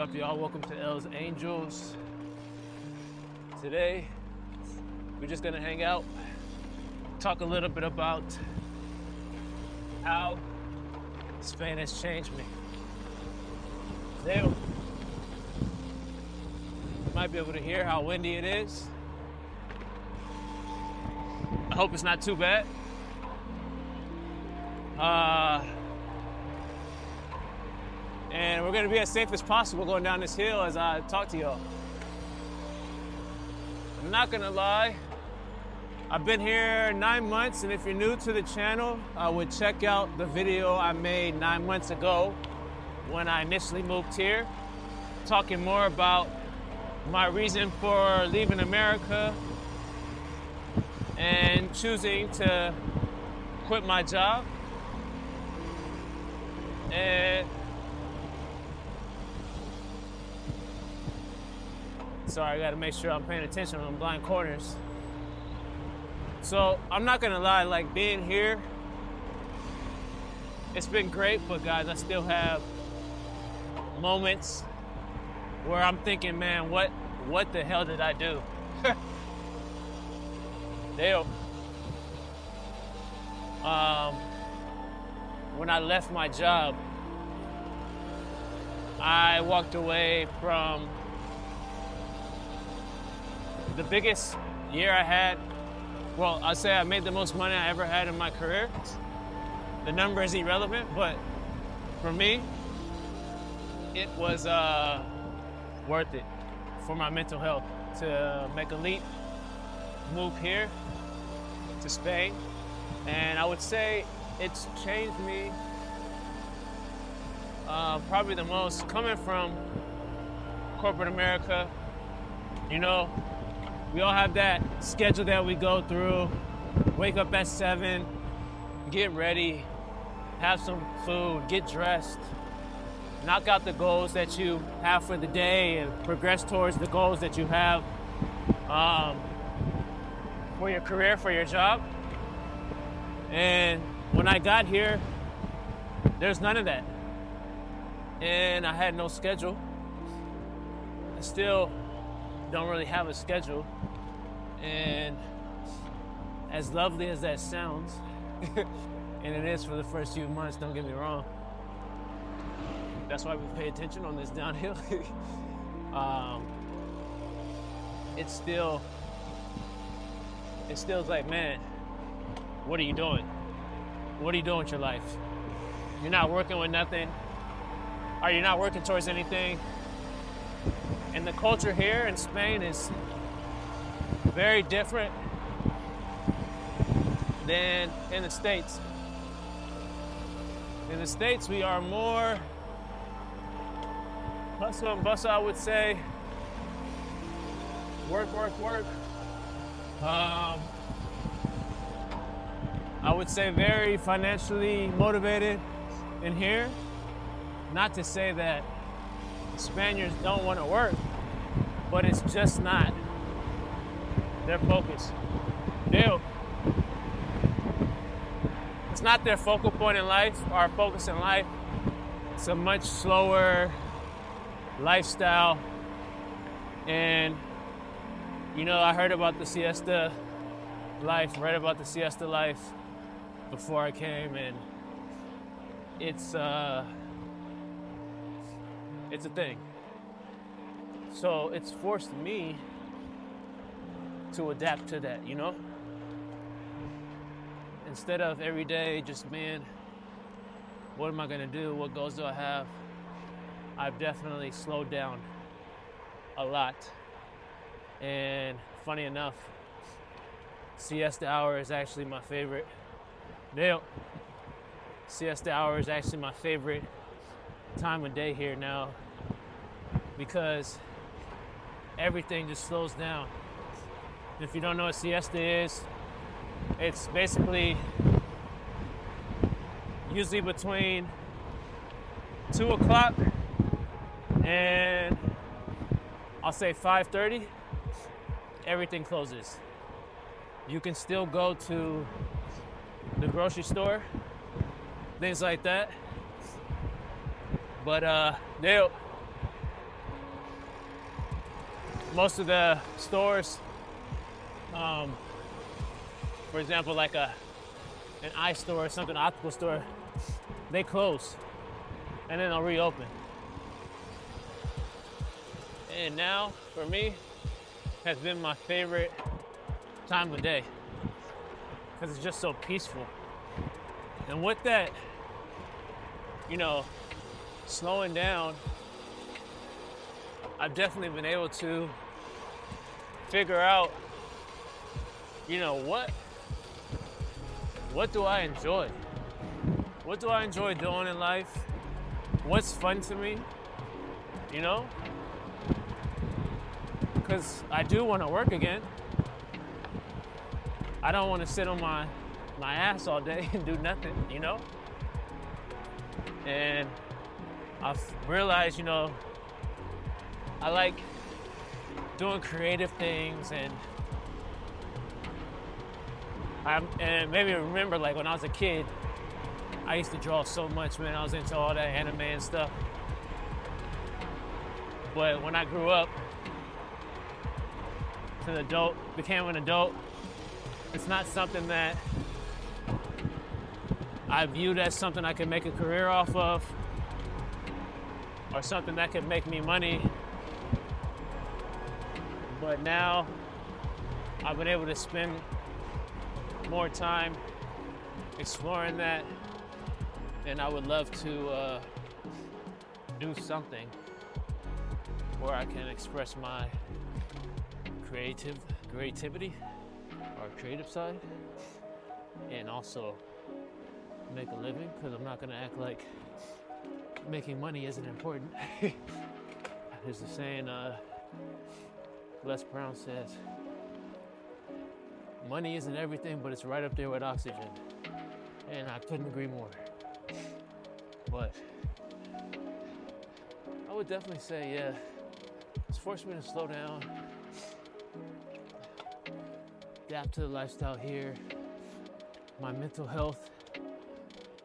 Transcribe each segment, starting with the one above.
up, y'all? Welcome to Els Angels. Today, we're just gonna hang out, talk a little bit about how Spain has changed me. There, you might be able to hear how windy it is. I hope it's not too bad. And we're gonna be as safe as possible going down this hill as I talk to y'all. I'm not gonna lie, I've been here 9 months, and if you're new to the channel, I would check out the video I made 9 months ago when I initially moved here, talking more about my reason for leaving America and choosing to quit my job. And sorry, I gotta make sure I'm paying attention on blind corners. So I'm not gonna lie, like being here, it's been great, but guys, I still have moments where I'm thinking, man, what the hell did I do? When I left my job, I walked away from the biggest year I had. Well, I'll say I made the most money I ever had in my career. The number is irrelevant, but for me, it was worth it for my mental health to make a leap, move here to Spain. And I would say it's changed me probably the most, coming from corporate America. You know, we all have that schedule that we go through. Wake up at 7, get ready, have some food, get dressed, knock out the goals that you have for the day and progress towards the goals that you have for your career, for your job. And when I got here, there's none of that. And I had no schedule. I still don't really have a schedule. And as lovely as that sounds, and it is for the first few months, don't get me wrong. That's why we pay attention on this downhill. It's still like, man, what are you doing? What are you doing with your life? You're not working with nothing. Are you not working towards anything? And the culture here in Spain is very different than in the States. In the States, we are more hustle and bustle, I would say. Work, work, work. I would say very financially motivated in here. Not to say that Spaniards don't want to work, but it's just not their focus. It's not their focal point in life, our focus in life. It's a much slower lifestyle. And, you know, I heard about the Siesta Life, read about the Siesta Life before I came, and it's a thing. So it's forced me to adapt to that, you know? Instead of every day just, man, what am I gonna do? What goals do I have? I've definitely slowed down a lot. And funny enough, siesta hour is actually my favorite. Siesta hour is actually my favorite time of day here now, because everything just slows down. If you don't know what siesta is, it's basically usually between 2 o'clock and I'll say 5:30, everything closes. You can still go to the grocery store, things like that. But most of the stores, for example, like an eye store or something, an optical store, they close and then they'll reopen. And now, for me, has been my favorite time of day because it's just so peaceful. And with that, you know, slowing down, I've definitely been able to figure out, you know, what do I enjoy? What do I enjoy doing in life? What's fun to me? You know? Because I do want to work again. I don't want to sit on my ass all day and do nothing, you know? And I've realized, you know, I like doing creative things, and maybe remember, like when I was a kid, I used to draw so much, man. I was into all that anime and stuff. But when I grew up, became an adult, it's not something that I viewed as something I could make a career off of or something that could make me money. But now I've been able to spend more time exploring that, and I would love to do something where I can express my creativity or creative side, and also make a living, because I'm not gonna act like making money isn't important. There's a saying, Les Brown says, money isn't everything, but it's right up there with oxygen. And I couldn't agree more. But I would definitely say, yeah, it's forced me to slow down, adapt to the lifestyle here. My mental health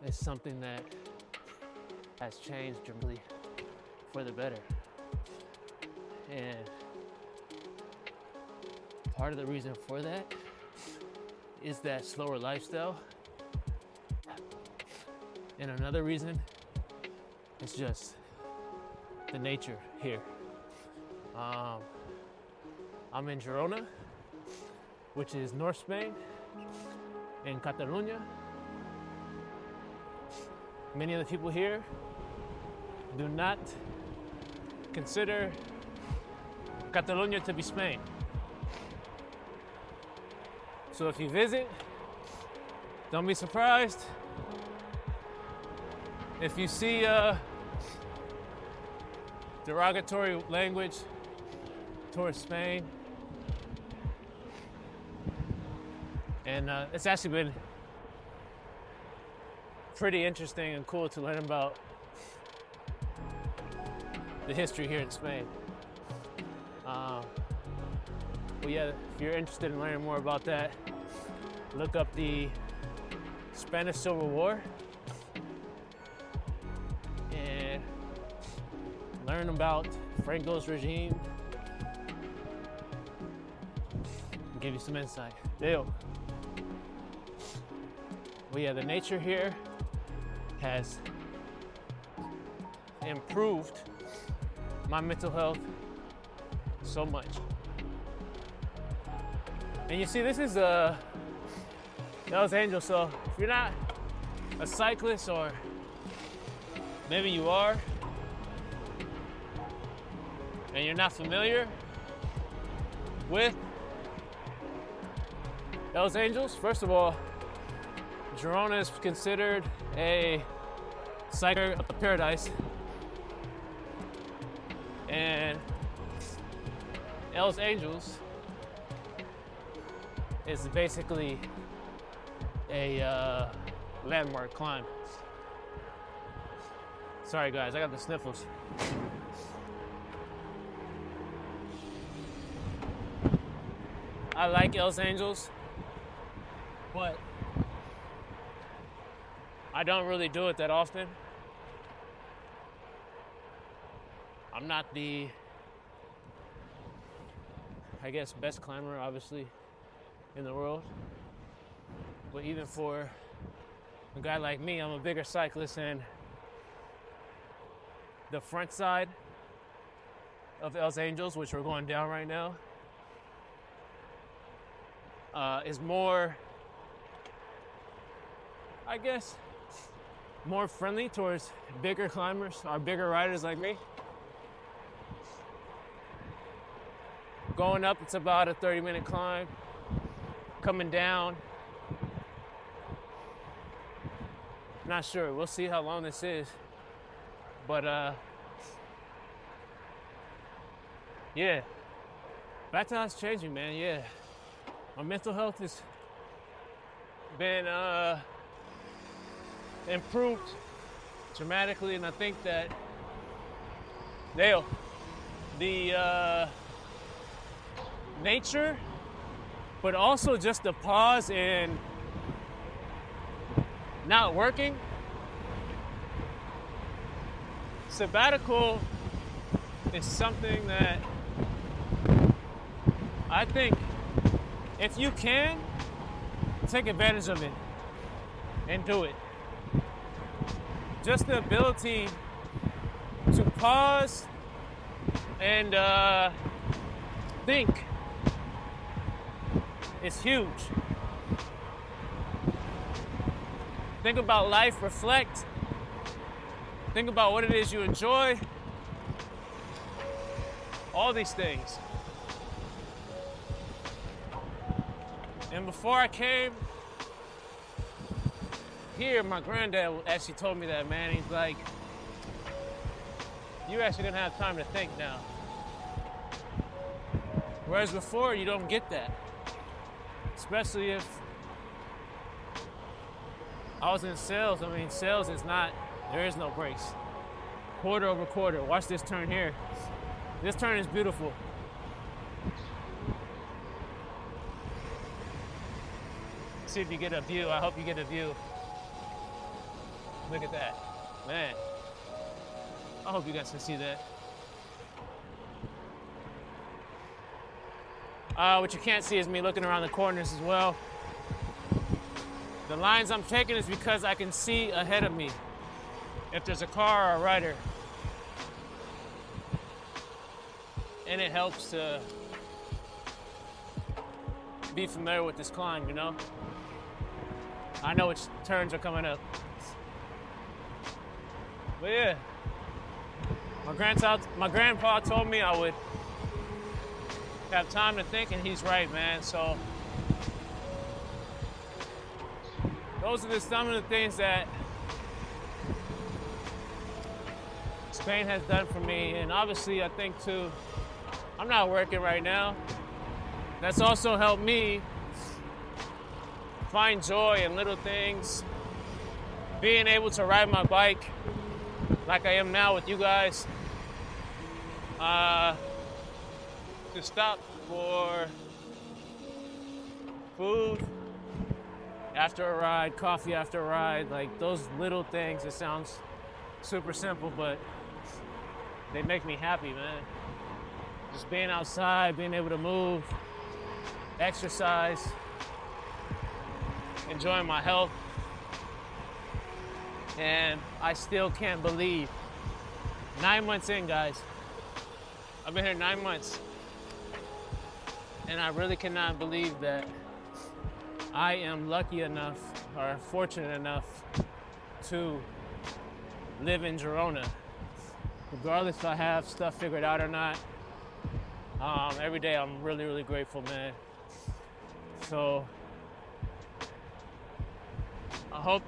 is something that has changed dramatically for the better. And part of the reason for that is that slower lifestyle. And another reason is just the nature here. I'm in Girona, which is North Spain, in Catalonia. Many of the people here do not consider Catalonia to be Spain. So if you visit, don't be surprised if you see derogatory language towards Spain. And it's actually been pretty interesting and cool to learn about the history here in Spain. But yeah, if you're interested in learning more about that, look up the Spanish Civil War and learn about Franco's regime. Give you some insight. Deal. Well, yeah, the nature here has improved my mental health so much. And you see, this is Els Angels, so if you're not a cyclist, or maybe you are, and you're not familiar with Els Angels, first of all, Girona is considered a cycler paradise, and Els Angels is basically a landmark climb. Sorry guys, I got the sniffles. I like Els Angels, but I don't really do it that often. I'm not the I guess, best climber, obviously, in the world. But even for a guy like me, I'm a bigger cyclist, and the front side of Els Angels, which we're going down right now, is more, I guess, more friendly towards bigger climbers or bigger riders like me. Going up, it's about a 30-minute climb. Coming down, not sure. We'll see how long this is. But yeah, back to how it's changing, man. Yeah, my mental health has been improved dramatically, and I think that the nature, but also just the pause in not working. Sabbatical is something that I think if you can, take advantage of it and do it. Just the ability to pause and think is huge. Think about life, reflect. Think about what it is you enjoy. All these things. And before I came here, my granddad actually told me that, man. He's like, you're actually gonna have time to think now. Whereas before, you don't get that. Especially if I was in sales. I mean, sales is not, there is no breaks. Quarter over quarter. Watch this turn here. This turn is beautiful. See if you get a view. I hope you get a view. Look at that. Man. I hope you guys can see that. What you can't see is me looking around the corners as well. The lines I'm taking is because I can see ahead of me if there's a car or a rider. And it helps to be familiar with this climb, you know? I know which turns are coming up. But yeah, my grandpa told me I would have time to think, and he's right, man. So those are some of the things that Spain has done for me. And obviously, I think too, I'm not working right now. That's also helped me find joy in little things. Being able to ride my bike like I am now with you guys. To stop for food after a ride, coffee after a ride, like those little things. It sounds super simple, but they make me happy, man. Just being outside, being able to move, exercise, enjoying my health. And I still can't believe, 9 months in, guys. I've been here 9 months. And I really cannot believe that I am lucky enough or fortunate enough to live in Girona. Regardless if I have stuff figured out or not, every day I'm really, really grateful, man. So I hope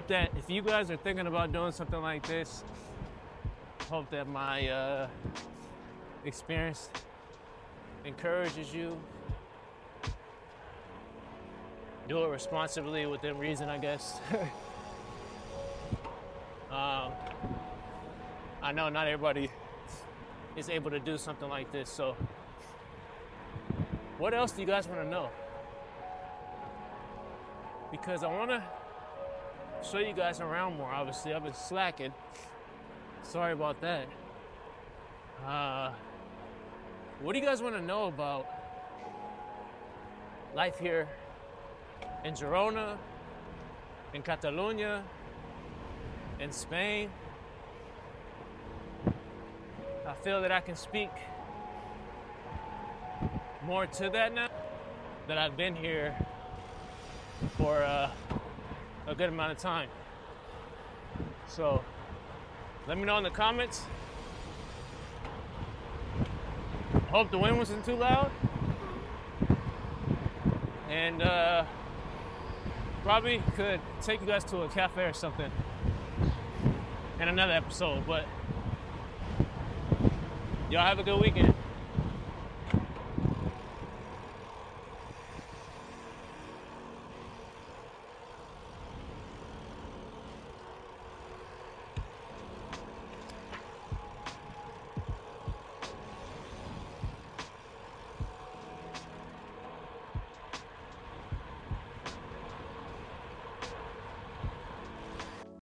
that if you guys are thinking about doing something like this, I hope that my experience encourages you. Do it responsibly, within reason, I guess. I know not everybody is able to do something like this, so what else do you guys want to know? Because I want to show you guys around more, obviously. I've been slacking. Sorry about that. What do you guys want to know about life here in Girona, in Catalonia, in Spain? I feel that I can speak more to that now that I've been here for a good amount of time. So let me know in the comments. Hope the wind wasn't too loud. And probably could take you guys to a cafe or something in another episode. But y'all have a good weekend.